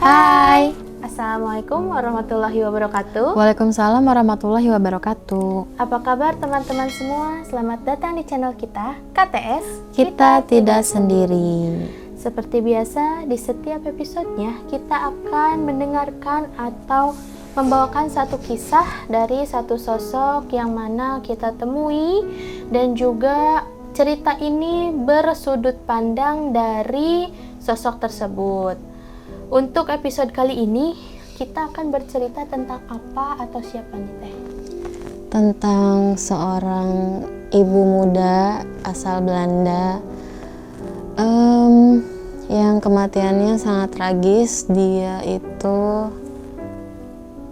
Hai, Assalamualaikum warahmatullahi wabarakatuh. Waalaikumsalam warahmatullahi wabarakatuh. Apa kabar teman-teman semua? Selamat datang di channel kita, KTS Kita tidak sendiri. Seperti biasa, di setiap episodenya kita akan mendengarkan atau membawakan satu kisah dari satu sosok yang mana kita temui, dan juga cerita ini bersudut pandang dari sosok tersebut. Untuk episode kali ini, kita akan bercerita tentang apa atau siapa nih Teh? Tentang seorang ibu muda asal Belanda yang kematiannya sangat tragis. Dia itu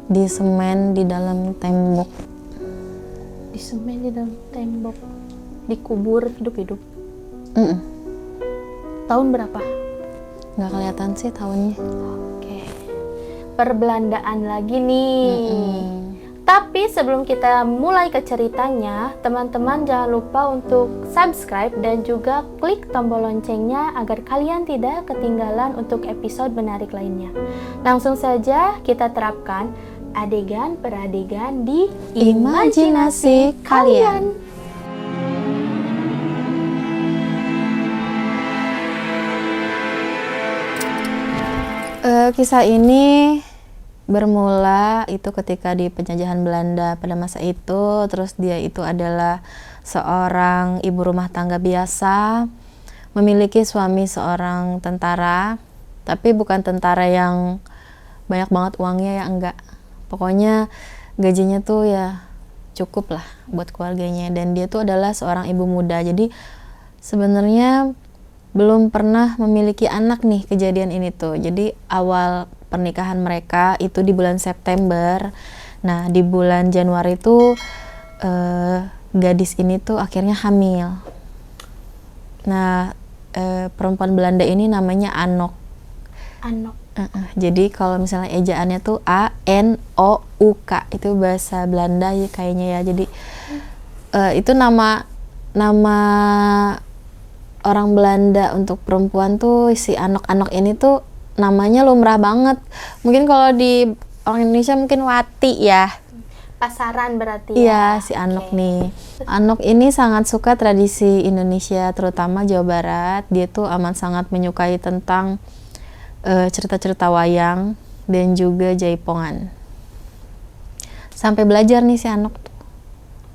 disemen di dalam tembok. Disemen di dalam tembok, dikubur hidup-hidup. Tahun berapa? Nggak kelihatan sih tahunnya. Oke, perbelandaan lagi nih. Tapi sebelum kita mulai ke ceritanya, teman-teman jangan lupa untuk subscribe dan juga klik tombol loncengnya agar kalian tidak ketinggalan untuk episode menarik lainnya. Langsung saja kita terapkan adegan per adegan di imajinasi kalian. Kisah ini bermula itu ketika di penjajahan Belanda pada masa itu. Terus dia itu adalah seorang ibu rumah tangga biasa, memiliki suami seorang tentara, tapi bukan tentara yang banyak banget uangnya ya, enggak. Pokoknya gajinya tuh ya cukup lah buat keluarganya, dan dia tuh adalah seorang ibu muda. Jadi sebenarnya belum pernah memiliki anak nih kejadian ini tuh. Jadi awal pernikahan mereka itu di bulan September. Nah di bulan Januari tuh gadis ini tuh akhirnya hamil. Nah perempuan Belanda ini namanya Anok. Anok. Jadi kalau misalnya ejaannya tuh A-N-O-U-K, itu bahasa Belanda ya kayaknya ya. Jadi itu nama orang Belanda untuk perempuan tuh, si Anok ini tuh namanya lumrah banget. Mungkin kalau di orang Indonesia mungkin Wati ya. Pasaran berarti ya? Iya, si Anok nih. Anok ini sangat suka tradisi Indonesia, terutama Jawa Barat. Dia tuh amat sangat menyukai tentang cerita-cerita wayang dan juga jaipongan. Sampai belajar nih si Anok tuh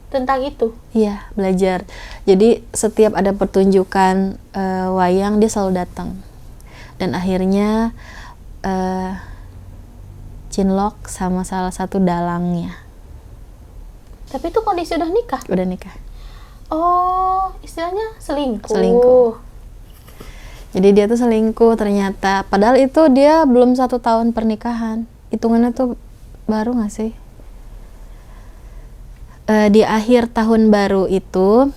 Tentang itu? Iya, belajar. Jadi setiap ada pertunjukan wayang dia selalu datang. Dan akhirnya cinlok sama salah satu dalangnya. Tapi itu kondisi udah nikah? Udah nikah. Oh, istilahnya selingkuh. Selingkuh. Jadi dia tuh selingkuh ternyata. Padahal itu dia belum 1 tahun pernikahan. Hitungannya tuh baru gak sih? Di akhir tahun baru itu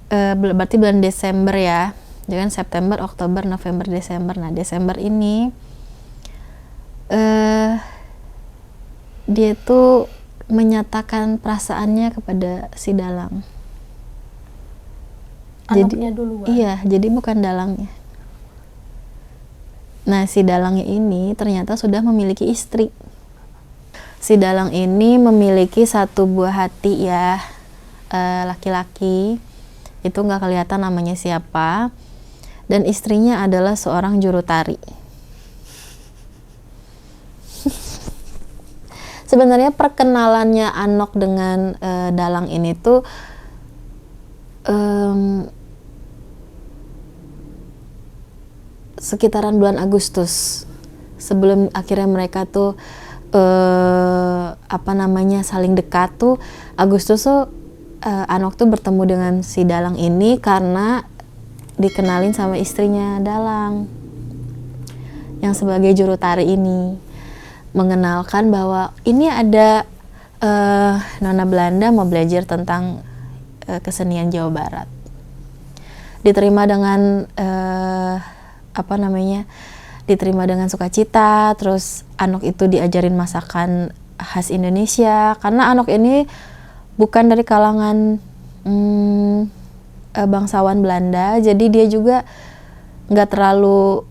berarti bulan Desember ya, jangan September, Oktober, November, Desember. Nah Desember ini dia tuh menyatakan perasaannya kepada si dalang. Anaknya duluan? Iya, jadi bukan dalangnya. Nah si dalangnya ini ternyata sudah memiliki istri. Si dalang ini memiliki satu buah hati ya, laki-laki. Itu nggak kelihatan namanya siapa. Dan istrinya adalah seorang juru tari. Sebenarnya perkenalannya Anok dengan dalang ini tuh sekitaran bulan Agustus. Sebelum akhirnya mereka tuh saling dekat tuh, Agustus tuh Anok tuh bertemu dengan si dalang ini karena dikenalin sama istrinya dalang yang sebagai juru tari ini, mengenalkan bahwa ini ada nona Belanda mau belajar tentang kesenian Jawa Barat. Diterima dengan diterima dengan sukacita. Terus Anok itu diajarin masakan khas Indonesia, karena Anok ini bukan dari kalangan bangsawan Belanda, jadi dia juga nggak terlalu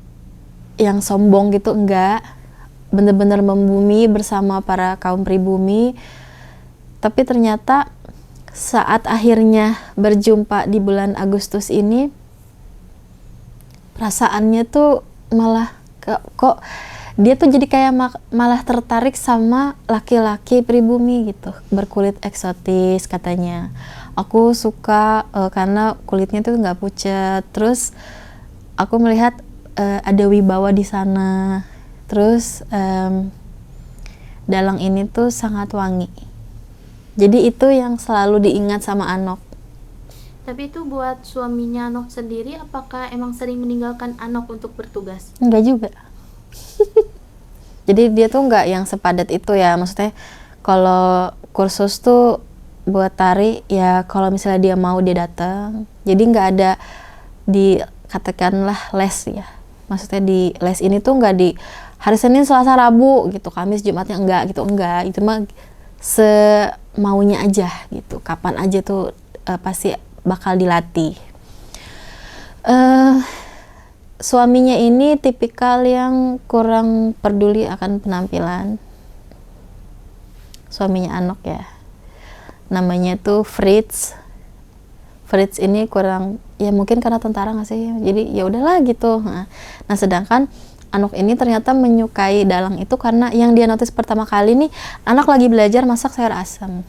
yang sombong gitu, enggak. benar-benar membumi bersama para kaum pribumi. Tapi ternyata saat akhirnya berjumpa di bulan Agustus ini, perasaannya tuh malah kok dia tuh jadi kayak malah tertarik sama laki-laki pribumi gitu, berkulit eksotis katanya. Aku suka karena kulitnya tuh nggak pucat. Terus aku melihat ada wibawa di sana. Terus dalang ini tuh sangat wangi. Jadi itu yang selalu diingat sama Anok. Tapi itu buat suaminya Anok sendiri, apakah emang sering meninggalkan Anok untuk bertugas? Enggak juga. Jadi dia tuh nggak yang sepadat itu ya. Maksudnya kalau kursus tuh buat tari ya, kalau misalnya dia mau dia datang. Jadi nggak ada di katakanlah les ya. Maksudnya di les ini tuh nggak di hari Senin, Selasa, Rabu gitu, Kamis, Jumatnya enggak gitu, enggak. Itu mah semaunya aja gitu. Kapan aja tuh pasti bakal dilatih. Suaminya ini tipikal yang kurang peduli akan penampilan. Suaminya Anok ya. Namanya tuh Fritz. Fritz ini kurang, ya mungkin karena tentara nggak sih? Jadi ya udahlah gitu. Nah, sedangkan Anok ini ternyata menyukai Dalang itu karena yang dia notice pertama kali nih, Anok lagi belajar masak sayur asam.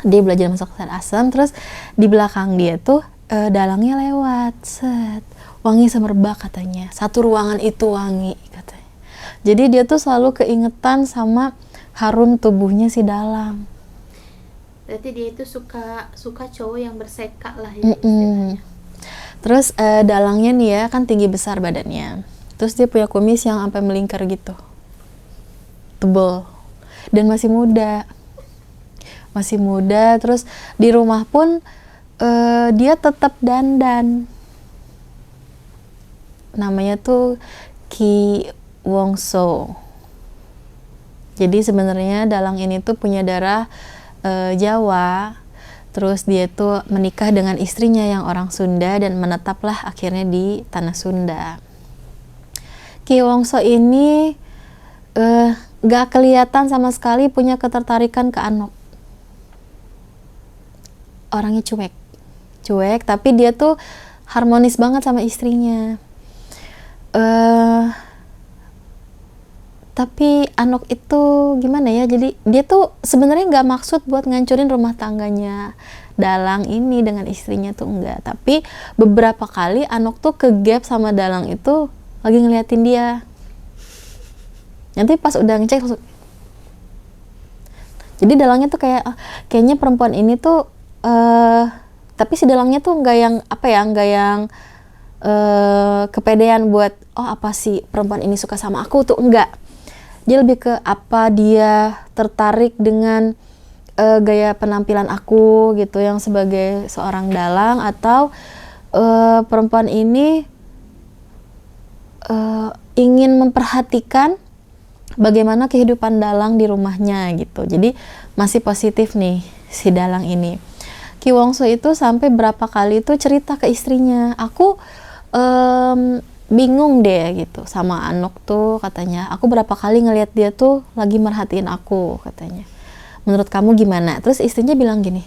Dia belajar masak sayur asam, terus di belakang dia tuh Dalangnya lewat, set, wangi semerbak katanya. Satu ruangan itu wangi katanya. Jadi dia tuh selalu keingetan sama harum tubuhnya si Dalang. Berarti dia itu suka cowok yang berseka lah ya istilahnya. Terus Dalangnya nih ya kan tinggi besar badannya. Terus dia punya kumis yang sampai melingkar gitu, tebel, dan masih muda. Terus di rumah pun dia tetap dandan. Namanya tuh Ki Wongso. Jadi sebenarnya Dalang ini tuh punya darah Jawa. Terus dia tuh menikah dengan istrinya yang orang Sunda dan menetaplah akhirnya di tanah Sunda. Ki Wongso ini gak kelihatan sama sekali punya ketertarikan ke Anok. Orangnya cuek, tapi dia tuh harmonis banget sama istrinya. Tapi Anok itu gimana ya, jadi dia tuh sebenarnya nggak maksud buat ngancurin rumah tangganya Dalang ini dengan istrinya tuh enggak. Tapi beberapa kali Anok tuh ke gap sama Dalang itu lagi ngeliatin dia. Nanti pas udah ngecek langsung. Jadi Dalangnya tuh kayaknya perempuan ini tuh tapi si Dalangnya tuh nggak yang kepedean buat apa sih perempuan ini suka sama aku tuh, enggak. Dia lebih ke apa dia tertarik dengan gaya penampilan aku gitu yang sebagai seorang dalang, atau perempuan ini ingin memperhatikan bagaimana kehidupan dalang di rumahnya gitu. Jadi masih positif nih si dalang ini. Ki Wongso itu sampai berapa kali tuh cerita ke istrinya, aku bingung deh gitu sama Anok tuh, katanya aku berapa kali ngelihat dia tuh lagi merhatiin aku, katanya. Menurut kamu gimana? Terus istrinya bilang gini,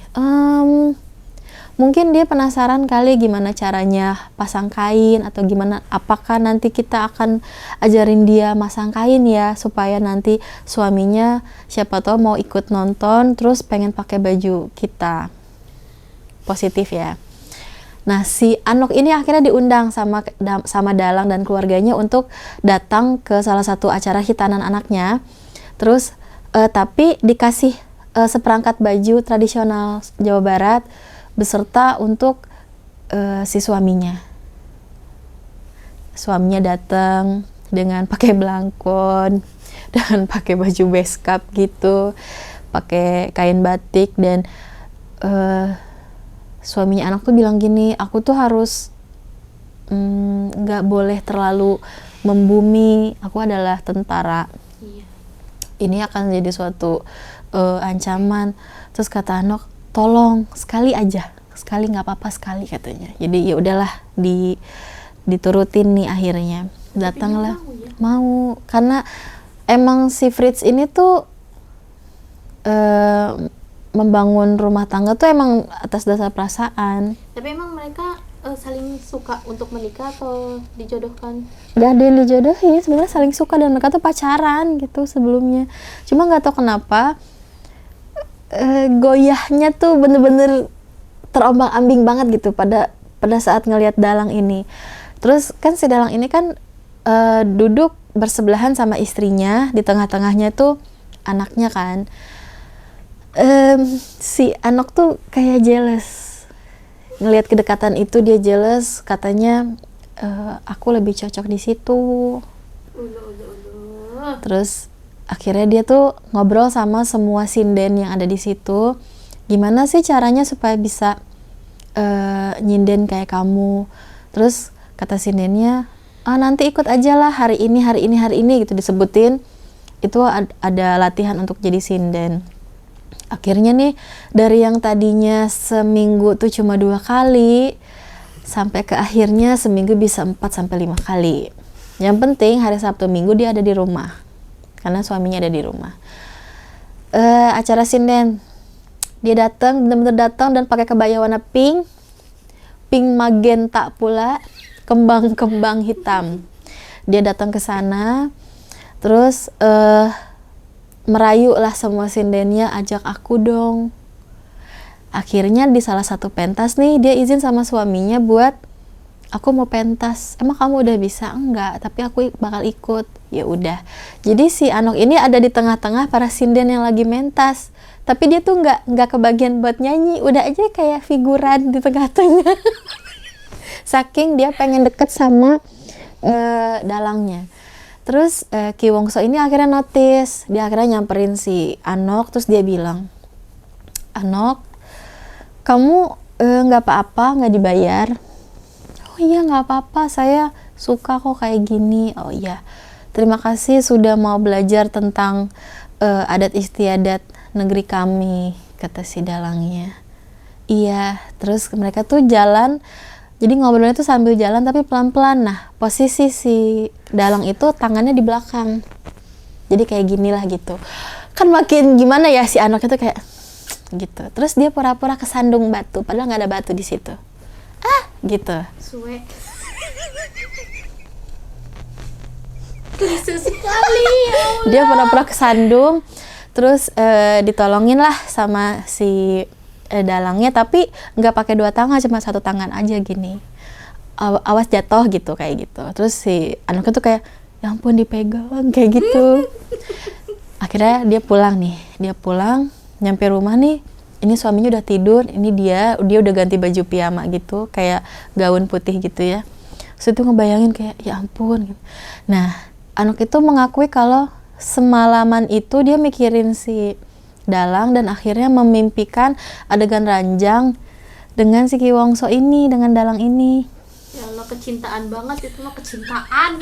mungkin dia penasaran kali gimana caranya pasang kain, atau gimana, apakah nanti kita akan ajarin dia masang kain ya, supaya nanti suaminya siapa tahu mau ikut nonton terus pengen pakai baju kita. Positif ya. Nah, si Anok ini akhirnya diundang sama Dalang dan keluarganya untuk datang ke salah satu acara hitanan anaknya. Terus tapi dikasih seperangkat baju tradisional Jawa Barat beserta untuk si suaminya. Suaminya datang dengan pakai belangkon, dengan pakai baju beskap gitu, pakai kain batik, dan suaminya Anok tuh bilang gini, aku tuh harus nggak boleh terlalu membumi, aku adalah tentara. Iya. Ini akan jadi suatu ancaman. Terus kata Anok, tolong sekali aja, sekali nggak apa-apa sekali, katanya. Jadi ya udahlah, diturutin nih akhirnya. Datanglah, mau karena emang si Fritz ini tuh membangun rumah tangga tuh emang atas dasar perasaan. Tapi emang mereka saling suka untuk menikah atau dijodohkan? Gak ada yang dijodohin, sebenarnya saling suka dan mereka tuh pacaran gitu sebelumnya. Cuma nggak tahu kenapa goyahnya tuh bener-bener terombang-ambing banget gitu pada saat ngelihat Dalang ini. Terus kan si Dalang ini kan duduk bersebelahan sama istrinya, di tengah-tengahnya tuh anaknya kan. Si Anok tuh kayak jealous, ngelihat kedekatan itu dia jealous, katanya aku lebih cocok di situ. Terus akhirnya dia tuh ngobrol sama semua sinden yang ada di situ, gimana sih caranya supaya bisa nyinden kayak kamu. Terus kata sindennya, nanti ikut aja lah hari ini gitu, disebutin itu ada latihan untuk jadi sinden. Akhirnya nih dari yang tadinya seminggu tuh cuma 2 kali sampai ke akhirnya seminggu bisa 4-5 kali. Yang penting hari Sabtu Minggu dia ada di rumah karena suaminya ada di rumah. Acara sinden dia datang, benar-benar datang dan pakai kebaya warna pink magenta pula, kembang hitam. Dia datang ke sana, terus merayu lah semua sindennya, ajak aku dong. Akhirnya di salah satu pentas nih dia izin sama suaminya buat, aku mau pentas. Emang kamu udah bisa? Enggak, tapi aku bakal ikut. Ya udah. Jadi si Anok ini ada di tengah-tengah para sinden yang lagi mentas. Tapi dia tuh nggak kebagian buat nyanyi, udah aja kayak figuran di tengah-tengah. Saking dia pengen deket sama dalangnya. Terus Ki Wongso ini akhirnya notice, dia akhirnya nyamperin si Anok, terus dia bilang, Anok, kamu nggak apa-apa, nggak dibayar? Oh iya nggak apa-apa, saya suka kok kayak gini. Oh iya, terima kasih sudah mau belajar tentang adat istiadat negeri kami, kata si dalangnya. Iya, terus mereka tuh jalan. Jadi ngobrolnya tuh sambil jalan tapi pelan-pelan. Nah, posisi si Dalang itu tangannya di belakang. Jadi kayak gini lah gitu. Kan makin gimana ya si Anok itu kayak gitu. Terus dia pura-pura kesandung batu, padahal nggak ada batu di situ. Gitu. Suwe. Klise sekali. Dia pura-pura kesandung, terus ditolongin lah sama si dalangnya, tapi nggak pakai 2 tangan, cuma 1 tangan aja gini. Awas jatuh gitu, kayak gitu. Terus si anaknya tuh kayak, ya ampun dipegang kayak gitu. Akhirnya dia pulang nih, nyampe rumah nih, ini suaminya udah tidur, ini dia udah ganti baju piyama gitu, kayak gaun putih gitu ya. Terus itu ngebayangin kayak, ya ampun. Nah, Anok itu mengakui kalau semalaman itu dia mikirin si Dalang dan akhirnya memimpikan adegan ranjang dengan si Ki Wongso ini, dengan Dalang ini. Ya Allah, kecintaan banget, itu mah kecintaan.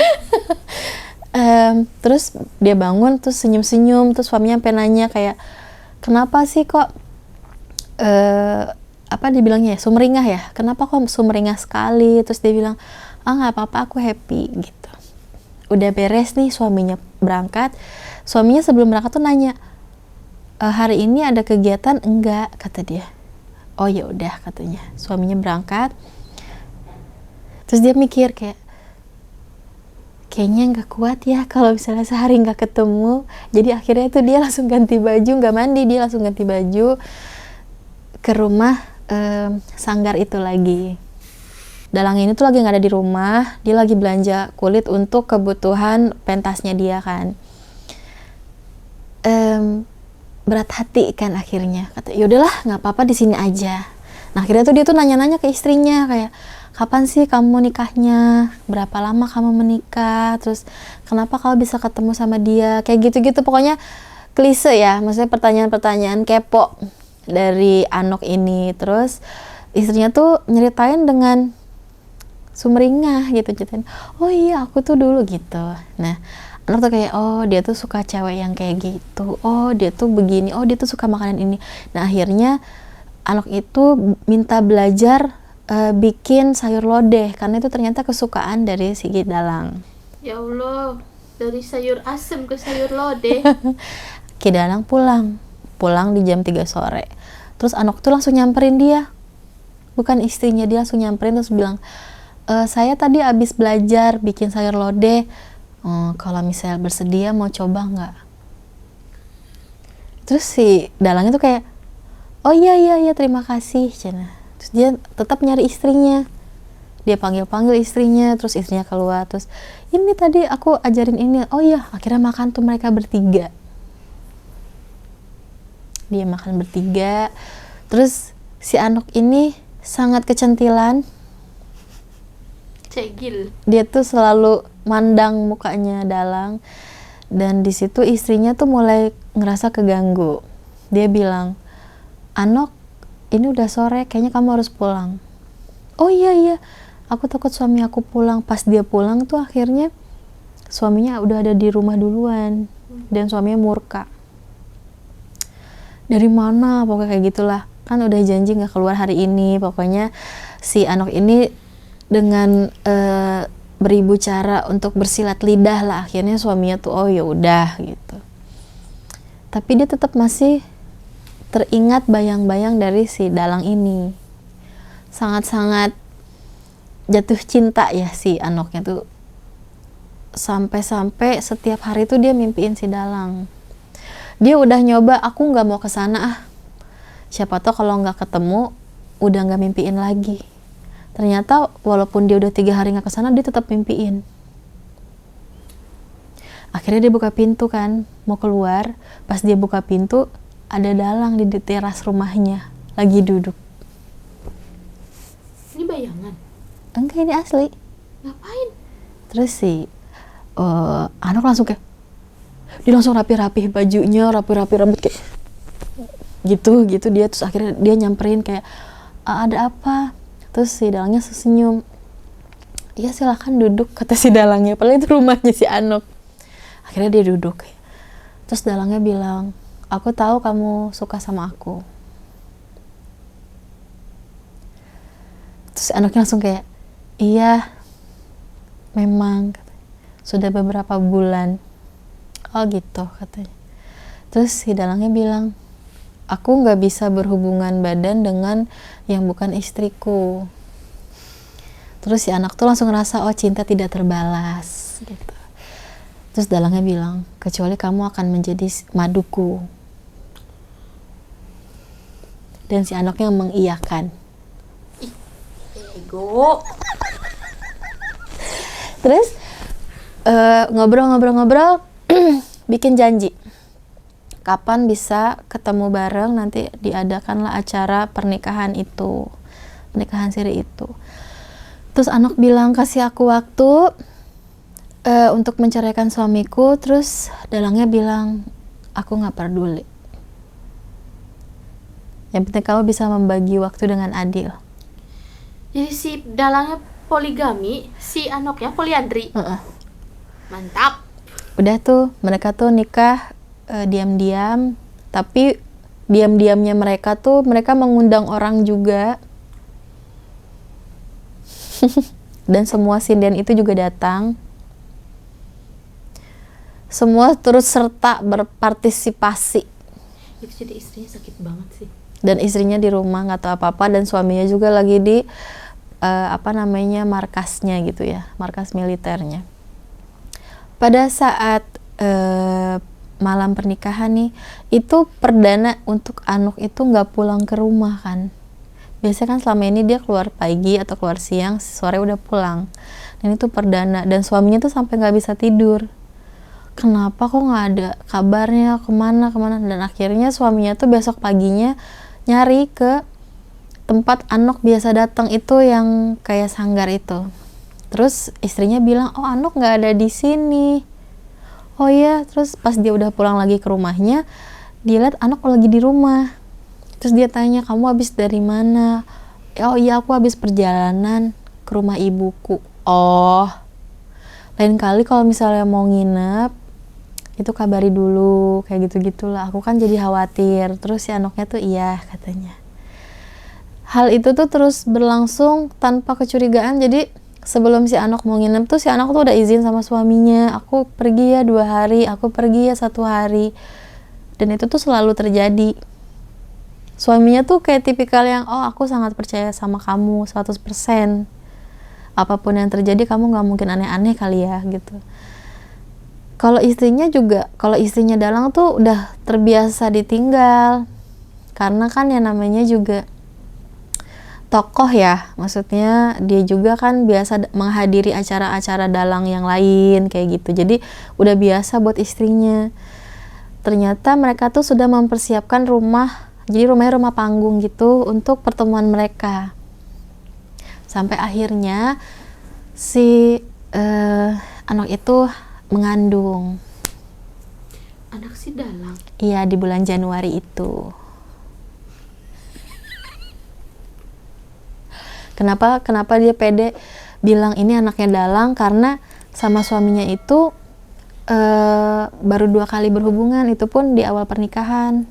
Terus dia bangun, terus senyum-senyum, terus suaminya sampai nanya kayak, kenapa sih kok apa dibilangnya ya, sumringah ya? Kenapa kok sumringah sekali? Terus dia bilang, nggak apa-apa, aku happy gitu. Udah beres nih, suaminya berangkat. Suaminya sebelum berangkat tuh nanya, hari ini ada kegiatan enggak, kata dia. Oh ya udah, katanya. Suaminya berangkat, terus dia mikir kayak, kayaknya nggak kuat ya kalau misalnya sehari nggak ketemu. Jadi akhirnya tuh dia langsung ganti baju, nggak mandi, dia langsung ganti baju ke rumah Sanggar itu lagi. Dalang ini tuh lagi nggak ada di rumah, dia lagi belanja kulit untuk kebutuhan pentasnya dia kan. Berat hati kan akhirnya, kata yaudahlah nggak apa-apa di sini aja. Nah akhirnya tuh dia tuh nanya-nanya ke istrinya kayak, kapan sih kamu nikahnya, berapa lama kamu menikah, terus kenapa kamu bisa ketemu sama dia, kayak gitu-gitu. Pokoknya klise ya, maksudnya pertanyaan-pertanyaan kepo dari Anok ini. Terus istrinya tuh nyeritain dengan sumringah gitu, ceritain, oh iya aku tuh dulu gitu. Nah Anok tuh kayak, oh dia tuh suka cewek yang kayak gitu, oh dia tuh begini, oh dia tuh suka makanan ini. Nah akhirnya Anok itu minta belajar bikin sayur lodeh karena itu ternyata kesukaan dari si Dalang. Ya Allah. Dari sayur asem ke sayur lodeh. Ki Dalang pulang di jam 3 sore. Terus Anok tuh langsung nyamperin dia, bukan istrinya, dia langsung nyamperin terus bilang, saya tadi abis belajar bikin sayur lodeh, kalau misalnya bersedia mau coba nggak? Terus si Dalangnya tuh kayak, oh iya terima kasih cina. Terus dia tetap nyari istrinya, dia panggil istrinya, terus istrinya keluar, terus ini tadi aku ajarin ini, oh iya, akhirnya makan tuh mereka bertiga. Dia makan bertiga, terus si Anok ini sangat kecentilan, Cegil. dia tuh selalu mandang mukanya Dalang, dan di situ istrinya tuh mulai ngerasa keganggu. Dia bilang, Anok, ini udah sore, kayaknya kamu harus pulang. Oh iya, aku takut suami aku pulang. Pas dia pulang tuh akhirnya suaminya udah ada di rumah duluan, dan suaminya murka. Dari mana? Pokoknya kayak gitulah. Kan udah janji nggak keluar hari ini. Pokoknya si Anok ini dengan beribu cara untuk bersilat lidah lah. Akhirnya suaminya tuh oh ya udah gitu. Tapi dia tetap masih teringat bayang-bayang dari si Dalang ini. Sangat-sangat jatuh cinta ya si Anoknya tuh. Sampai-sampai setiap hari tuh dia mimpiin si Dalang. Dia udah nyoba, aku nggak mau kesana ah. Siapa tahu kalau nggak ketemu, udah nggak mimpiin lagi. Ternyata walaupun dia udah 3 hari nggak kesana, dia tetap mimpiin. Akhirnya dia buka pintu kan, mau keluar. Pas dia buka pintu, ada Dalang di teras rumahnya, lagi duduk. Ini bayangan? Enggak, ini asli. Ngapain? Terus si Anok langsung kayak, dia langsung rapi-rapi bajunya, rapi-rapi rambut kayak gitu dia. Terus akhirnya dia nyamperin kayak, ada apa? Terus si Dalangnya senyum. Iya silakan duduk, kata si Dalangnya, padahal itu rumahnya si Anok. Akhirnya dia duduk. Terus Dalangnya bilang, aku tahu kamu suka sama aku. Terus Anoknya langsung kayak, iya memang, sudah beberapa bulan. Oh gitu katanya. Terus si Dalangnya bilang, aku nggak bisa berhubungan badan dengan yang bukan istriku. Terus si anak tuh langsung ngerasa, oh cinta tidak terbalas gitu. Terus Dalangnya bilang, kecuali kamu akan menjadi maduku. Dan si anaknya mengiyakan. Ego. Terus ngobrol-ngobrol bikin janji kapan bisa ketemu bareng, nanti diadakanlah acara pernikahan siri itu. Terus Anok bilang, kasih aku waktu untuk menceraikan suamiku. Terus Dalangnya bilang, aku nggak peduli, yang penting kamu bisa membagi waktu dengan adil. Jadi si Dalangnya poligami, si Anoknya poliandri. Mantap. Udah tuh mereka tuh nikah diam-diam, tapi diam-diamnya mereka tuh mereka mengundang orang juga. Dan semua sinden itu juga datang. Semua turut serta berpartisipasi. Itu jadi istrinya sakit banget sih. Dan istrinya di rumah nggak tahu apa-apa, dan suaminya juga lagi di markasnya gitu ya, markas militernya. Pada saat malam pernikahan nih, itu perdana untuk Anok itu nggak pulang ke rumah kan. Biasanya kan selama ini dia keluar pagi atau keluar siang, sore udah pulang. Dan itu perdana, dan suaminya tuh sampai nggak bisa tidur. Kenapa kok nggak ada kabarnya, kemana. Dan akhirnya suaminya tuh besok paginya nyari ke tempat Anok biasa datang itu, yang kayak sanggar itu. Terus istrinya bilang, oh Anok nggak ada di sini. Oh iya, terus pas dia udah pulang lagi ke rumahnya, dia lihat Anok lagi di rumah. Terus dia tanya, kamu habis dari mana? Oh iya, aku habis perjalanan ke rumah ibuku. Oh, lain kali kalau misalnya mau nginep, itu kabari dulu, kayak gitu-gitulah. Aku kan jadi khawatir. Terus si Anoknya tuh iya katanya. Hal itu tuh terus berlangsung tanpa kecurigaan. Jadi sebelum si Anok mau nginep tuh si Anok tuh udah izin sama suaminya, aku pergi ya 2 hari, aku pergi ya 1 hari. Dan itu tuh selalu terjadi. Suaminya tuh kayak tipikal yang, oh aku sangat percaya sama kamu 100%. Apapun yang terjadi kamu gak mungkin aneh-aneh kali ya gitu. Kalau istrinya juga, kalau istrinya Dalang tuh udah terbiasa ditinggal. Karena kan yang namanya juga tokoh ya, maksudnya dia juga kan biasa menghadiri acara-acara Dalang yang lain kayak gitu, jadi udah biasa buat istrinya. Ternyata mereka tuh sudah mempersiapkan rumah, jadi rumahnya rumah panggung gitu untuk pertemuan mereka. Sampai akhirnya si anak itu mengandung. Anak si Dalang? Iya, di bulan Januari itu. Kenapa dia pede bilang ini anaknya Dalang? Karena sama suaminya itu baru 2 kali berhubungan, itu pun di awal pernikahan.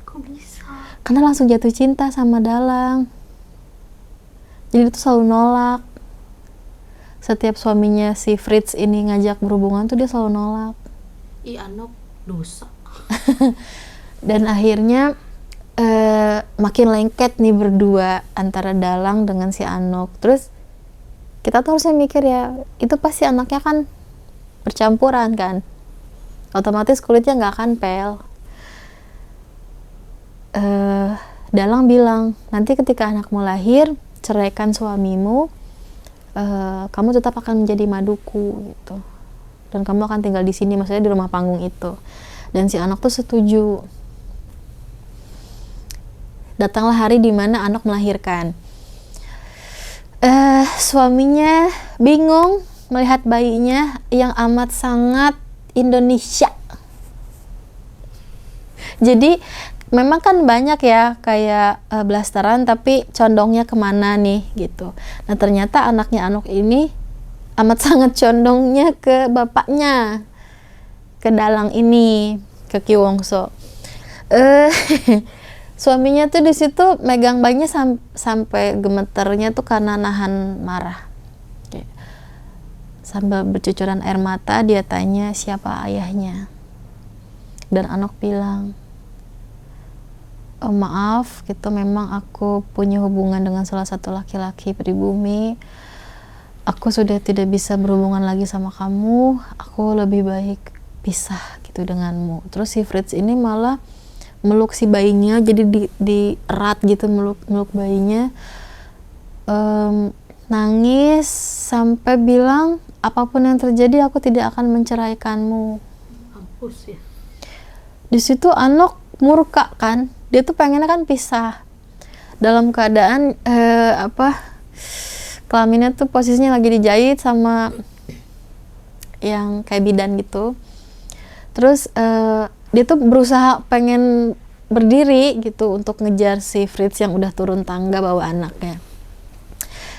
Kok bisa? Karena langsung jatuh cinta sama Dalang. Jadi itu selalu nolak. Setiap suaminya si Fritz ini ngajak berhubungan tuh dia selalu nolak. Ih, Anok dosa. Dan akhirnya makin lengket nih berdua antara Dalang dengan si Anok. Terus kita tuh harusnya mikir ya, itu pasti anaknya kan bercampuran kan, otomatis kulitnya nggak akan pel. Dalang bilang, nanti ketika anakmu lahir, ceraikan suamimu, kamu tetap akan menjadi maduku gitu, dan kamu akan tinggal di sini, maksudnya di rumah panggung itu. Dan si Anok tuh setuju. Datanglah hari dimana Anok melahirkan. Suaminya bingung melihat bayinya yang amat sangat Indonesia. Jadi memang kan banyak ya kayak blasteran, tapi condongnya kemana nih gitu. Nah ternyata anaknya Anok ini amat sangat condongnya ke bapaknya, ke Dalang ini, ke Ki Wongso. Suaminya tuh di situ megang bayinya sampai gemeternya tuh karena nahan marah. Sambil bercucuran air mata dia tanya siapa ayahnya. Dan Anok bilang, oh, maaf gitu, memang aku punya hubungan dengan salah satu laki-laki pribumi. Aku sudah tidak bisa berhubungan lagi sama kamu. Aku lebih baik pisah gitu denganmu. Terus si Fritz ini malah meluk si bayinya, jadi di erat gitu, meluk bayinya, nangis sampai bilang apapun yang terjadi aku tidak akan menceraikanmu. Mampus ya. Di situ Anok murka kan, dia tuh pengennya kan pisah dalam keadaan kelaminnya tuh posisinya lagi dijahit sama yang kayak bidan gitu. Terus dia tuh berusaha pengen berdiri gitu untuk ngejar si Fritz yang udah turun tangga bawa anaknya.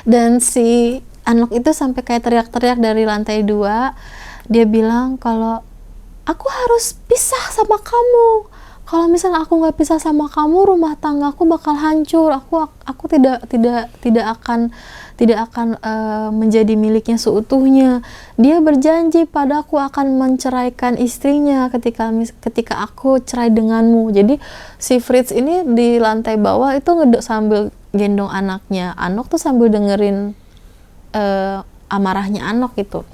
Dan si Anok itu sampai kayak teriak-teriak dari lantai 2. Dia bilang kalau aku harus pisah sama kamu. Kalau misalnya aku nggak pisah sama kamu, rumah tanggaku bakal hancur. Aku tidak akan menjadi miliknya seutuhnya. Dia berjanji padaku akan menceraikan istrinya ketika aku cerai denganmu. Jadi si Fritz ini di lantai bawah itu ngedok sambil gendong anaknya. Anok tuh sambil dengerin amarahnya Anok gitu.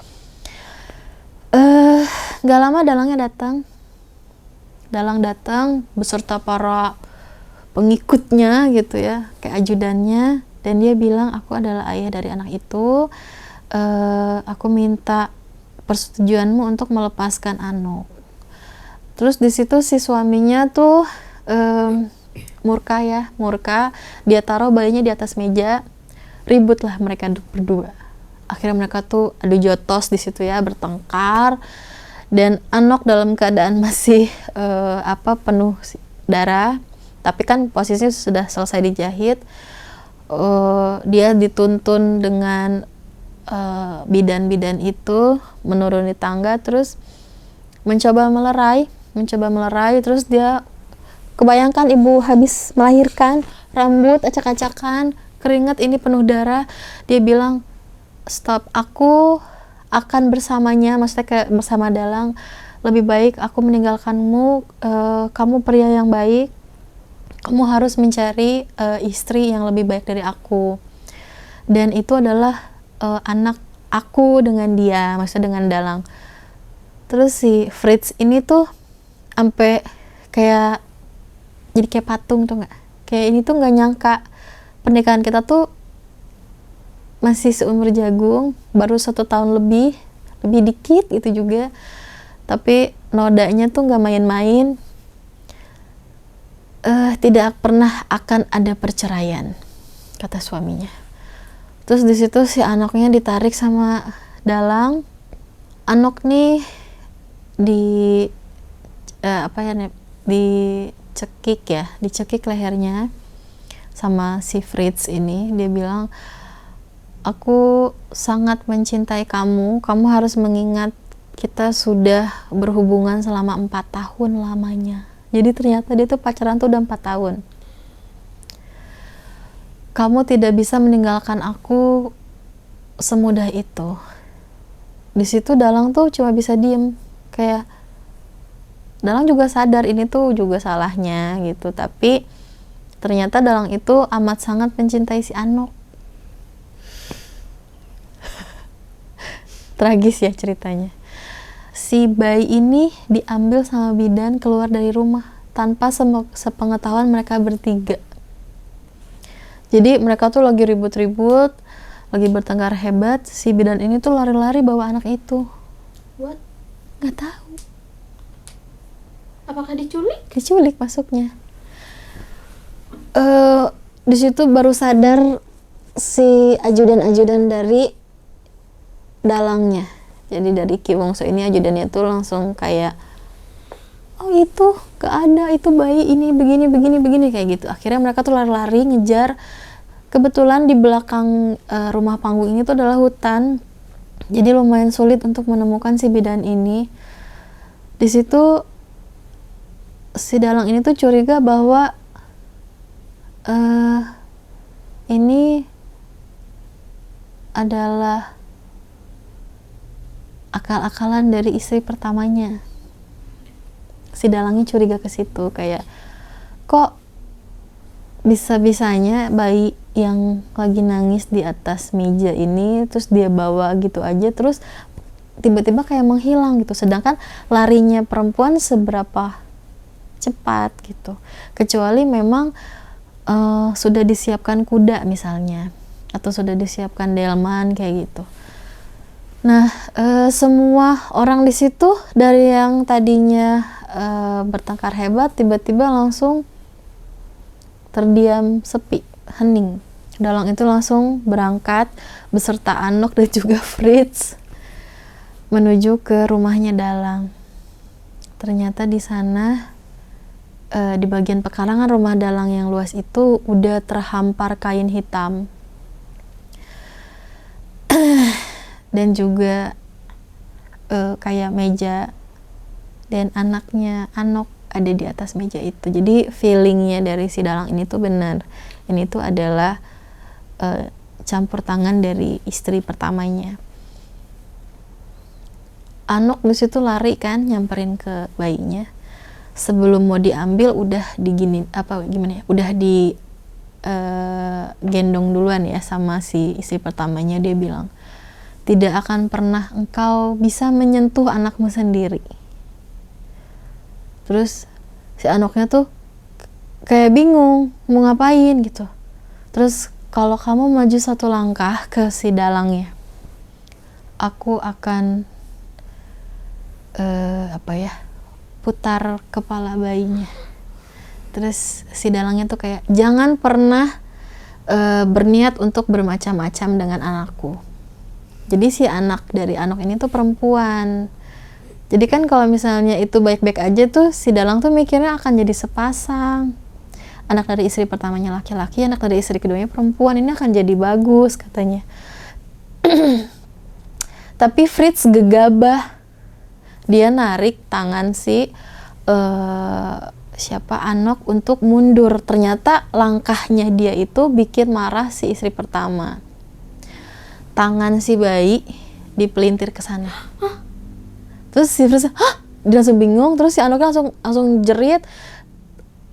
Gak lama Dalangnya datang. Dalang datang beserta para pengikutnya gitu ya, kayak ajudannya, dan dia bilang aku adalah ayah dari anak itu. Aku minta persetujuanmu untuk melepaskan Anok. Terus di situ si suaminya tuh murka. Dia taruh bayinya di atas meja, ributlah mereka berdua. Akhirnya mereka tuh adu jotos di situ ya, bertengkar. Dan Anok dalam keadaan masih penuh darah, tapi kan posisinya sudah selesai dijahit. Dia dituntun dengan bidan-bidan itu menuruni tangga, terus mencoba melerai. Terus dia kebayangkan ibu habis melahirkan, rambut acak-acakan, keringat ini penuh darah. Dia bilang, stop, aku akan bersamanya, maksudnya kayak bersama Dalang. Lebih baik aku meninggalkanmu, kamu pria yang baik, kamu harus mencari istri yang lebih baik dari aku. Dan itu adalah anak aku dengan dia, maksudnya dengan Dalang. Terus si Fritz ini tuh sampai kayak jadi kayak patung tuh nggak? Kayak ini tuh nggak nyangka pernikahan kita tuh masih seumur jagung, baru 1 tahun lebih dikit itu juga. Tapi nodanya tuh nggak main-main. Tidak pernah akan ada perceraian, kata suaminya. Terus di situ si Anoknya ditarik sama Dalang. Anok nih dicekik lehernya sama si Fritz ini. Dia bilang, aku sangat mencintai kamu harus mengingat kita sudah berhubungan selama 4 tahun lamanya. Jadi ternyata dia tuh pacaran tuh udah 4 tahun. Kamu tidak bisa meninggalkan aku semudah itu. Di situ Dalang tuh cuma bisa diem, kayak Dalang juga sadar ini tuh juga salahnya gitu, tapi ternyata Dalang itu amat sangat mencintai si Anok. Tragis ya ceritanya. Si bayi ini diambil sama bidan keluar dari rumah tanpa sepengetahuan mereka bertiga. Jadi mereka tuh lagi ribut-ribut, lagi bertengkar hebat. Si bidan ini tuh lari-lari bawa anak itu. What? Nggak tahu. Apakah diculik? Diculik masuknya. Di situ baru sadar si ajudan-ajudan dari Dalangnya. Jadi dari Ki Wongso ini ajudannya tuh langsung kayak, oh itu gak ada, itu bayi ini begini kayak gitu. Akhirnya mereka tuh lari-lari ngejar. Kebetulan di belakang rumah panggung ini tuh adalah hutan, jadi lumayan sulit untuk menemukan si bidan ini. Di situ si Dalang ini tuh curiga bahwa ini adalah akal-akalan dari istri pertamanya. Si Dalangnya curiga ke situ, kayak kok bisa-bisanya bayi yang lagi nangis di atas meja ini terus dia bawa gitu aja, terus tiba-tiba kayak menghilang gitu. Sedangkan larinya perempuan seberapa cepat gitu, kecuali memang sudah disiapkan kuda misalnya, atau sudah disiapkan delman kayak gitu. Nah, semua orang di situ dari yang tadinya bertengkar hebat tiba-tiba langsung terdiam, sepi, hening. Dalang itu langsung berangkat beserta Anok dan juga Fritz menuju ke rumahnya Dalang. Ternyata di sana di bagian pekarangan rumah Dalang yang luas itu udah terhampar kain hitam. Dan juga kayak meja, dan anaknya Anok ada di atas meja itu. Jadi feelingnya dari si Dalang ini tuh benar, ini tuh adalah campur tangan dari istri pertamanya. Anok di situ lari kan nyamperin ke bayinya. Sebelum mau diambil udah udah di gendong duluan ya sama si istri pertamanya. Dia bilang, tidak akan pernah engkau bisa menyentuh anakmu sendiri. Terus si Anoknya tuh kayak bingung mau ngapain gitu. Terus, kalau kamu maju 1 langkah ke si Dalangnya, aku akan putar kepala bayinya. Terus si Dalangnya tuh kayak, jangan pernah berniat untuk bermacam-macam dengan anakku. Jadi si anak dari Anok ini tuh perempuan. Jadi kan kalau misalnya itu baik-baik aja tuh, si Dalang tuh mikirnya akan jadi sepasang. Anak dari istri pertamanya laki-laki, anak dari istri keduanya perempuan, ini akan jadi bagus katanya. Tapi Fritz gegabah. Dia narik tangan siapa Anok untuk mundur. Ternyata langkahnya dia itu bikin marah si istri pertama. Tangan si bayi dipelintir ke sana. Terus si Fritz, hah? Dia langsung bingung. Terus si Anoknya langsung jerit.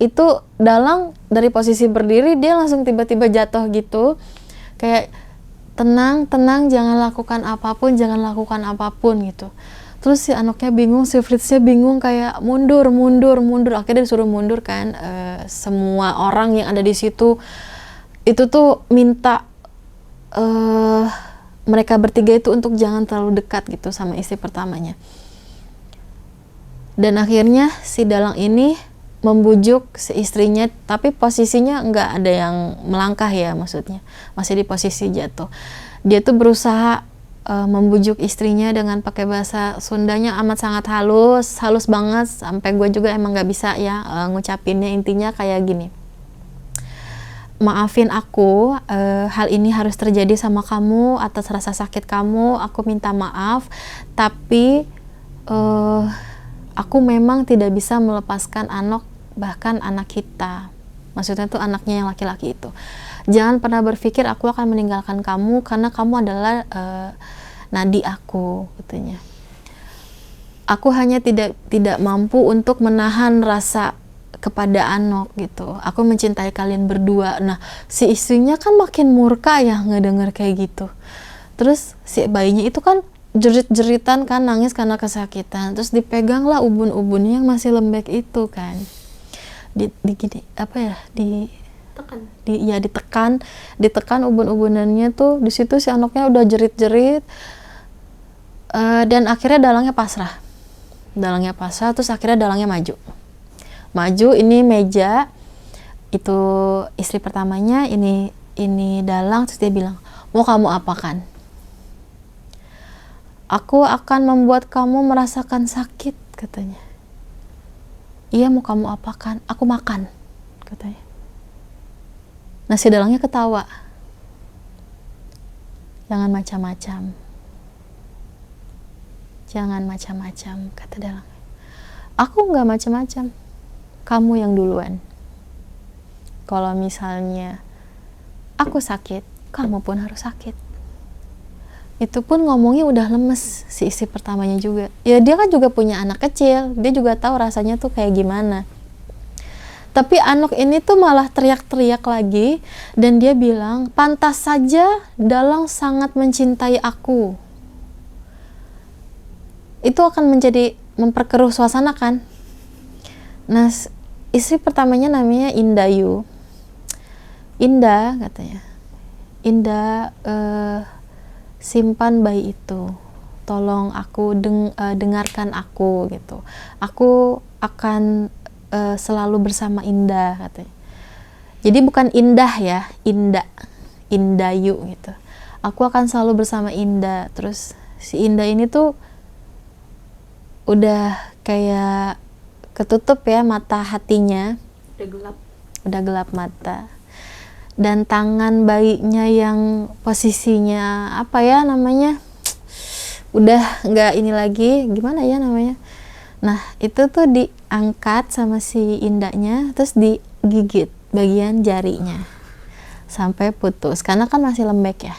Itu Dalang dari posisi berdiri dia langsung tiba-tiba jatuh gitu, kayak tenang, jangan lakukan apapun gitu. Terus si Anoknya bingung, si Fritznya bingung, kayak mundur. Akhirnya disuruh mundur kan. Semua orang yang ada di situ itu tuh minta mereka bertiga itu untuk jangan terlalu dekat gitu sama istri pertamanya. Dan akhirnya si Dalang ini membujuk si istrinya, tapi posisinya nggak ada yang melangkah ya, maksudnya masih di posisi jatuh. Dia tuh berusaha membujuk istrinya dengan pakai bahasa Sundanya amat sangat halus banget, sampai gue juga emang nggak bisa ya ngucapinnya. Intinya kayak gini, maafin aku, hal ini harus terjadi sama kamu atas rasa sakit kamu, aku minta maaf, tapi aku memang tidak bisa melepaskan Anok, bahkan anak kita. Maksudnya tuh anaknya yang laki-laki itu. Jangan pernah berpikir aku akan meninggalkan kamu karena kamu adalah nadi aku, katanya. Aku hanya tidak mampu untuk menahan rasa kepada Anok gitu. Aku mencintai kalian berdua. Nah, si istrinya kan makin murka ya ngedenger kayak gitu. Terus si bayinya itu kan jerit-jeritan kan, nangis karena kesakitan. Terus dipegang lah ubun-ubunnya yang masih lembek itu kan. Ditekan ubun-ubunannya tuh. Di situ si Anoknya udah jerit-jerit. Dan akhirnya Dalangnya pasrah. Terus akhirnya Dalangnya maju. Ini meja, itu istri pertamanya, ini Dalang. Terus dia bilang, mau kamu apakan? Aku akan membuat kamu merasakan sakit, katanya. Iya, mau kamu apakan? Aku makan, katanya. Nah, si Dalangnya ketawa. Jangan macam-macam, kata Dalang. Aku nggak macam-macam. Kamu yang duluan. Kalau misalnya aku sakit, kamu pun harus sakit. Itu pun ngomongnya udah lemes si istri pertamanya juga. Ya dia kan juga punya anak kecil, dia juga tahu rasanya tuh kayak gimana. Tapi Anok ini tuh malah teriak-teriak lagi, dan dia bilang, pantas saja Dalang sangat mencintai aku. Itu akan menjadi memperkeruh suasana kan. Nah, istri pertamanya namanya Indayu. Indah, katanya. Indah, simpan bayi itu, tolong aku dengarkan aku gitu. Aku akan selalu bersama Indah, katanya. Jadi bukan Indah ya, Indayu gitu. Aku akan selalu bersama Indah. Terus si Indah ini tuh udah kayak ketutup ya mata hatinya, udah gelap mata. Dan tangan bayinya yang posisinya apa ya namanya, udah nggak ini lagi, gimana ya namanya. Nah, itu tuh diangkat sama si Indahnya, terus digigit bagian jarinya sampai putus, karena kan masih lembek ya.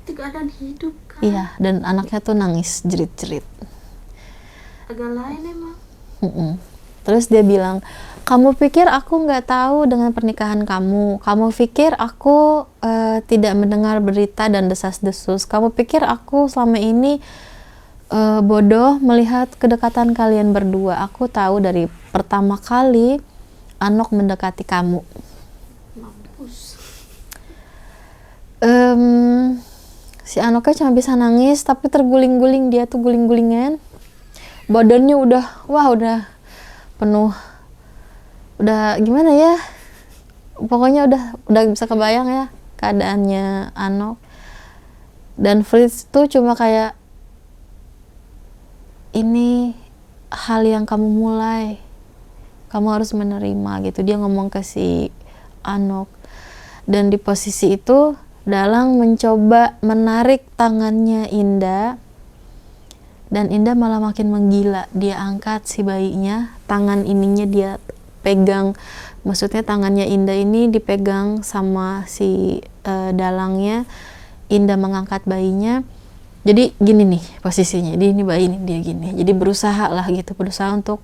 Itu keadaan hidup kan. Iya, dan anaknya tuh nangis jerit-jerit. Agak lain emang. Terus dia bilang, kamu pikir aku nggak tahu dengan pernikahan kamu? Kamu pikir aku tidak mendengar berita dan desas-desus? Kamu pikir aku selama ini bodoh melihat kedekatan kalian berdua? Aku tahu dari pertama kali Anok mendekati kamu. Mampus. Si Anoknya cuma bisa nangis, tapi terguling-guling, dia tuh guling-gulingan. Badannya udah penuh, udah gimana ya, pokoknya udah bisa kebayang ya keadaannya Anok. Dan Fritz tuh cuma kayak, ini hal yang kamu mulai, kamu harus menerima gitu. Dia ngomong ke si Anok. Dan di posisi itu Dalang mencoba menarik tangannya Indah, dan Indah malah makin menggila. Dia angkat si bayinya, tangan ininya dia dipegang, maksudnya tangannya Indah ini dipegang sama si dalangnya. Indah mengangkat bayinya, jadi gini nih posisinya, jadi ini bayi nih dia gini, jadi berusaha lah gitu, berusaha untuk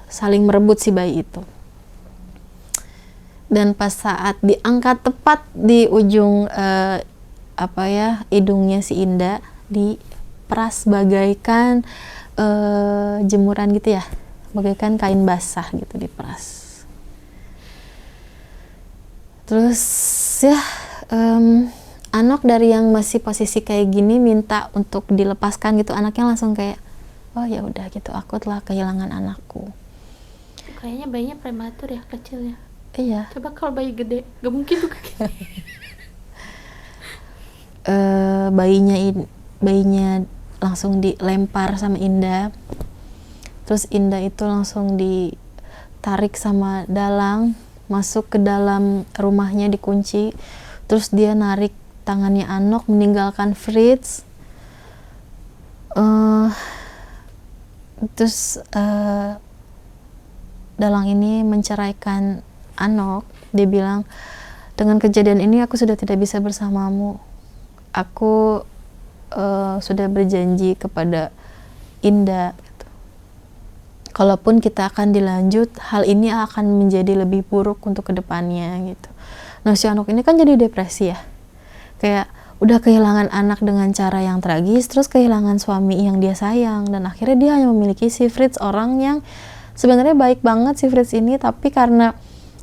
saling merebut si bayi itu. Dan pas saat diangkat tepat di ujung hidungnya si Indah, diperas bagaikan jemuran gitu ya, bagaikan kain basah gitu diperas. Terus ya Anok dari yang masih posisi kayak gini minta untuk dilepaskan gitu, anaknya langsung kayak, oh ya udah gitu, aku telah kehilangan anakku. Kayaknya bayinya prematur ya, kecil ya. Iya. Coba kalau bayi gede, gak mungkin tuh kayak gini. Bayinya langsung dilempar sama Indah. Terus Indah itu langsung ditarik sama dalang masuk ke dalam rumahnya, dikunci. Terus dia narik tangannya Anok meninggalkan Fritz. Terus dalang ini menceraikan Anok. Dia bilang, dengan kejadian ini aku sudah tidak bisa bersamamu. Aku sudah berjanji kepada Indah gitu. Kalaupun kita akan dilanjut, hal ini akan menjadi lebih buruk untuk kedepannya gitu. Nah si Anok ini kan jadi depresi ya, kayak udah kehilangan anak dengan cara yang tragis, terus kehilangan suami yang dia sayang, dan akhirnya dia hanya memiliki si Fritz, orang yang sebenarnya baik banget si Fritz ini, tapi karena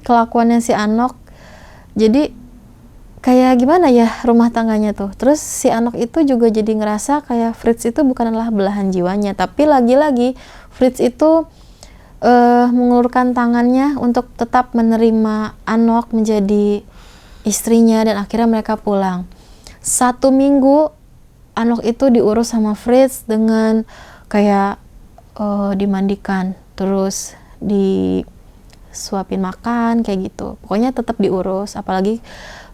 kelakuannya si Anok jadi kayak gimana ya rumah tangganya tuh. Terus si Anok itu juga jadi ngerasa kayak Fritz itu bukanlah belahan jiwanya, tapi lagi-lagi Fritz itu mengulurkan tangannya untuk tetap menerima Anok menjadi istrinya, dan akhirnya mereka pulang. 1 minggu Anok itu diurus sama Fritz dengan kayak dimandikan, terus disuapin makan kayak gitu, pokoknya tetap diurus. Apalagi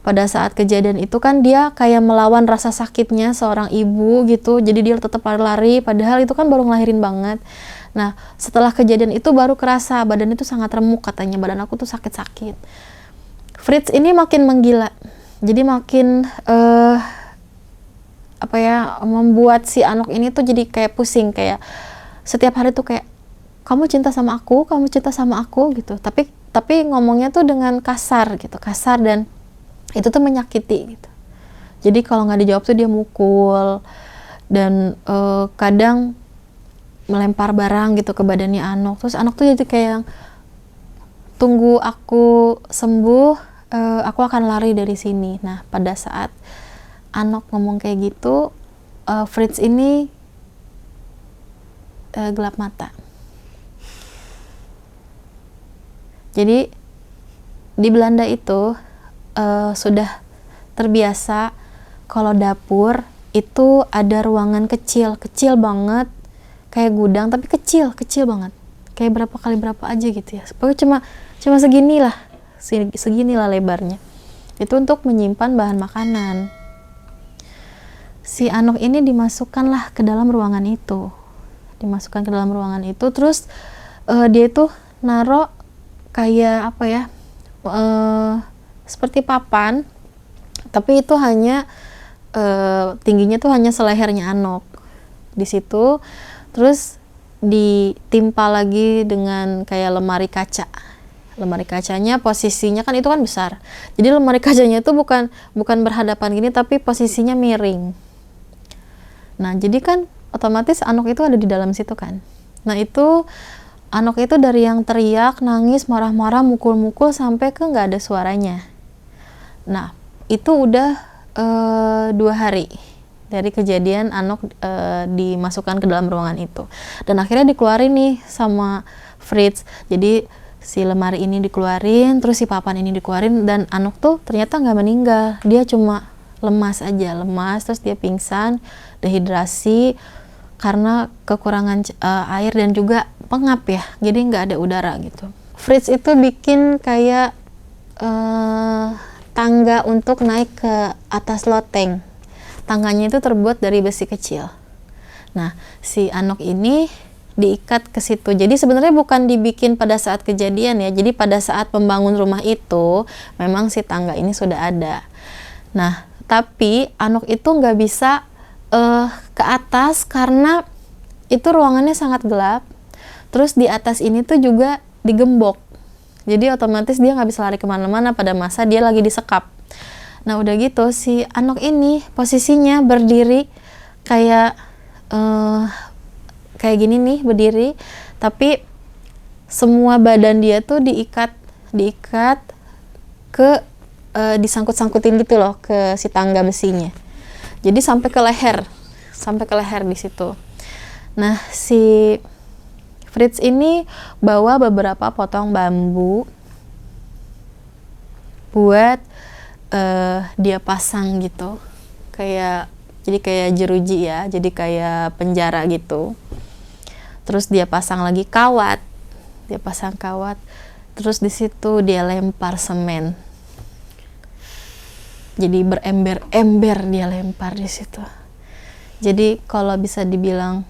pada saat kejadian itu kan dia kayak melawan rasa sakitnya seorang ibu gitu, jadi dia tetap lari-lari padahal itu kan baru ngelahirin banget. Nah setelah kejadian itu baru kerasa badan itu sangat remuk, katanya badan aku tuh sakit-sakit. Fritz ini makin menggila, jadi makin membuat si Anok ini tuh jadi kayak pusing, kayak setiap hari tuh kayak, kamu cinta sama aku, kamu cinta sama aku gitu, tapi ngomongnya tuh dengan kasar gitu, kasar, dan itu tuh menyakiti gitu. Jadi kalau nggak dijawab tuh dia mukul, dan kadang melempar barang gitu ke badannya Anok. Terus Anok tuh jadi kayak, tunggu aku sembuh, aku akan lari dari sini. Nah pada saat Anok ngomong kayak gitu, Fritz ini gelap mata. Jadi di Belanda itu sudah terbiasa kalau dapur itu ada ruangan kecil banget, kayak gudang tapi kecil banget, kayak berapa kali berapa aja gitu ya, pokoknya cuma seginilah lebarnya, itu untuk menyimpan bahan makanan. Si Anok ini dimasukkanlah ke dalam ruangan itu, terus dia itu naro kayak seperti papan, tapi itu hanya tingginya tuh hanya selehernya Anok di situ. Terus ditimpa lagi dengan kayak lemari kacanya, posisinya kan itu kan besar, jadi lemari kacanya itu bukan berhadapan gini, tapi posisinya miring. Nah jadi kan otomatis Anok itu ada di dalam situ kan. Nah itu Anok itu dari yang teriak, nangis, marah-marah, mukul-mukul sampai ke nggak ada suaranya. Nah itu udah 2 hari dari kejadian Anok dimasukkan ke dalam ruangan itu, dan akhirnya dikeluarin nih sama Fritz. Jadi si lemari ini dikeluarin, terus si papan ini dikeluarin, dan Anok tuh ternyata nggak meninggal, dia cuma lemas, terus dia pingsan, dehidrasi karena kekurangan air dan juga pengap ya, jadi nggak ada udara gitu. Fritz itu bikin kayak tangga untuk naik ke atas loteng. Tangganya itu terbuat dari besi kecil. Nah si Anok ini diikat ke situ. Jadi sebenarnya bukan dibikin pada saat kejadian ya. Jadi pada saat membangun rumah itu memang si tangga ini sudah ada. Nah, tapi Anok itu nggak bisa ke atas karena itu ruangannya sangat gelap. Terus di atas ini tuh juga digembok. Jadi otomatis dia nggak bisa lari kemana-mana pada masa dia lagi disekap. Nah udah gitu si Anok ini posisinya berdiri kayak kayak gini nih berdiri, tapi semua badan dia tuh diikat ke disangkut-sangkutin gitu loh ke si tangga besinya. Jadi sampai ke leher di situ. Nah si Fritz ini bawa beberapa potong bambu buat dia pasang gitu, jadi kayak jeruji ya, jadi kayak penjara gitu. Terus dia pasang lagi kawat, terus di situ dia lempar semen. Jadi berember-ember dia lempar di situ. Jadi kalau bisa dibilang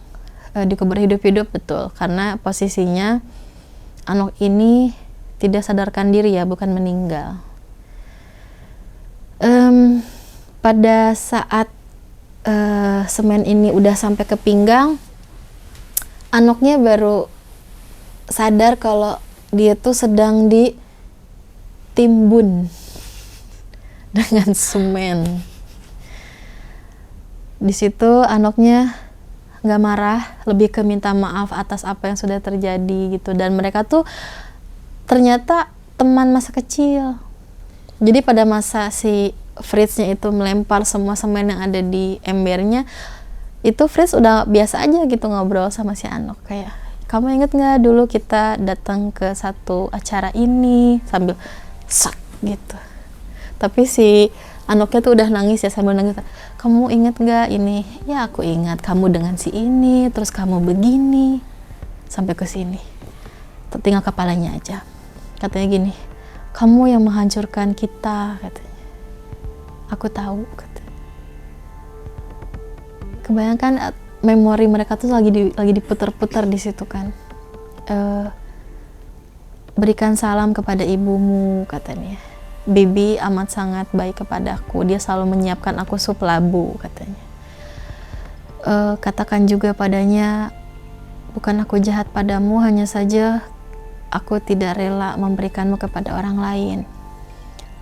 dikubur hidup-hidup betul, karena posisinya Anok ini tidak sadarkan diri ya, bukan meninggal. Pada saat semen ini udah sampai ke pinggang, Anoknya baru sadar kalau dia tuh sedang ditimbun dengan semen. Di situ Anoknya nggak marah, lebih ke minta maaf atas apa yang sudah terjadi gitu. Dan mereka tuh ternyata teman masa kecil. Jadi pada masa si Fritznya itu melempar semua semen yang ada di embernya, itu Fritz udah biasa aja gitu ngobrol sama si Anok, kayak, kamu inget nggak dulu kita datang ke satu acara ini, sambil sak gitu. Tapi si Anoknya tuh udah nangis ya, sambil nangis, kamu inget nggak ini? Ya aku ingat, kamu dengan si ini, terus kamu begini sampai ke sini, tinggal kepalanya aja. Katanya gini, kamu yang menghancurkan kita, katanya. Aku tahu, katanya. Kebayangkan memori mereka tuh lagi diputar-putar di situ kan. Berikan salam kepada ibumu, katanya. Bibi amat sangat baik kepadaku, dia selalu menyiapkan aku sup labu, katanya. Katakan juga padanya, bukan aku jahat padamu, hanya saja aku tidak rela memberikanmu kepada orang lain.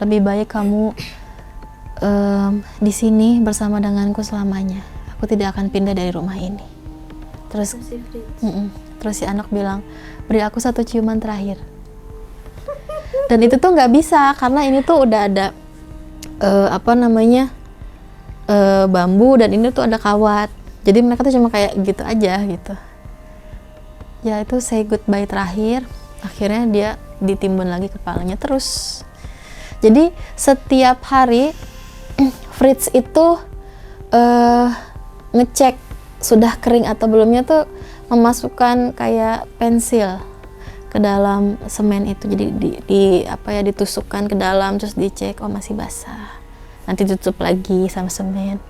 Lebih baik kamu di sini bersama denganku selamanya. Aku tidak akan pindah dari rumah ini. Terus si Anok bilang, beri aku satu ciuman terakhir. Dan itu tuh nggak bisa karena ini tuh udah ada bambu, dan ini tuh ada kawat. Jadi mereka tuh cuma kayak gitu aja gitu. Ya itu say goodbye terakhir. Akhirnya dia ditimbun lagi kepalanya terus. Jadi setiap hari Fritz itu ngecek sudah kering atau belumnya tuh memasukkan kayak pensil ke dalam semen itu. Jadi ditusukkan ke dalam, terus dicek, oh masih basah, nanti tutup lagi sama semen,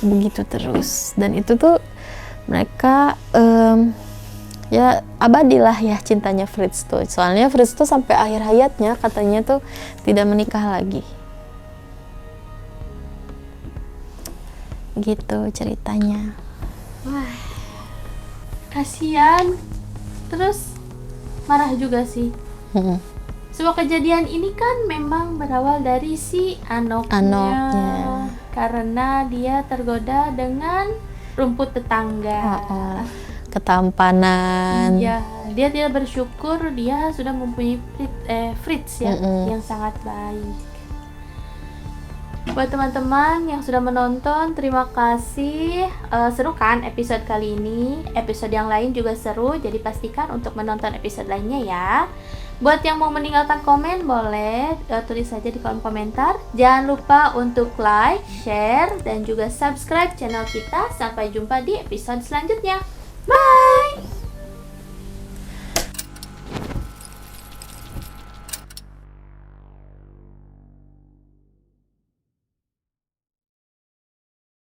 begitu terus. Dan itu tuh mereka ya abadilah ya cintanya Fritz tuh. Soalnya Fritz tuh sampai akhir hayatnya katanya tuh tidak menikah lagi. Gitu ceritanya. Wah, kasihan. Terus marah juga sih. Semua kejadian ini kan memang berawal dari si Anoknya. Karena dia tergoda dengan rumput tetangga. Ketampanan. Iya, dia tidak bersyukur dia sudah mempunyai Fritz ya, yang sangat baik. Buat teman-teman yang sudah menonton, terima kasih. Seru kan episode kali ini? Episode yang lain juga seru, jadi pastikan untuk menonton episode lainnya ya. Buat yang mau meninggalkan komen, boleh tulis saja di kolom komentar. Jangan lupa untuk like, share, dan juga subscribe channel kita. Sampai jumpa di episode selanjutnya. Bye!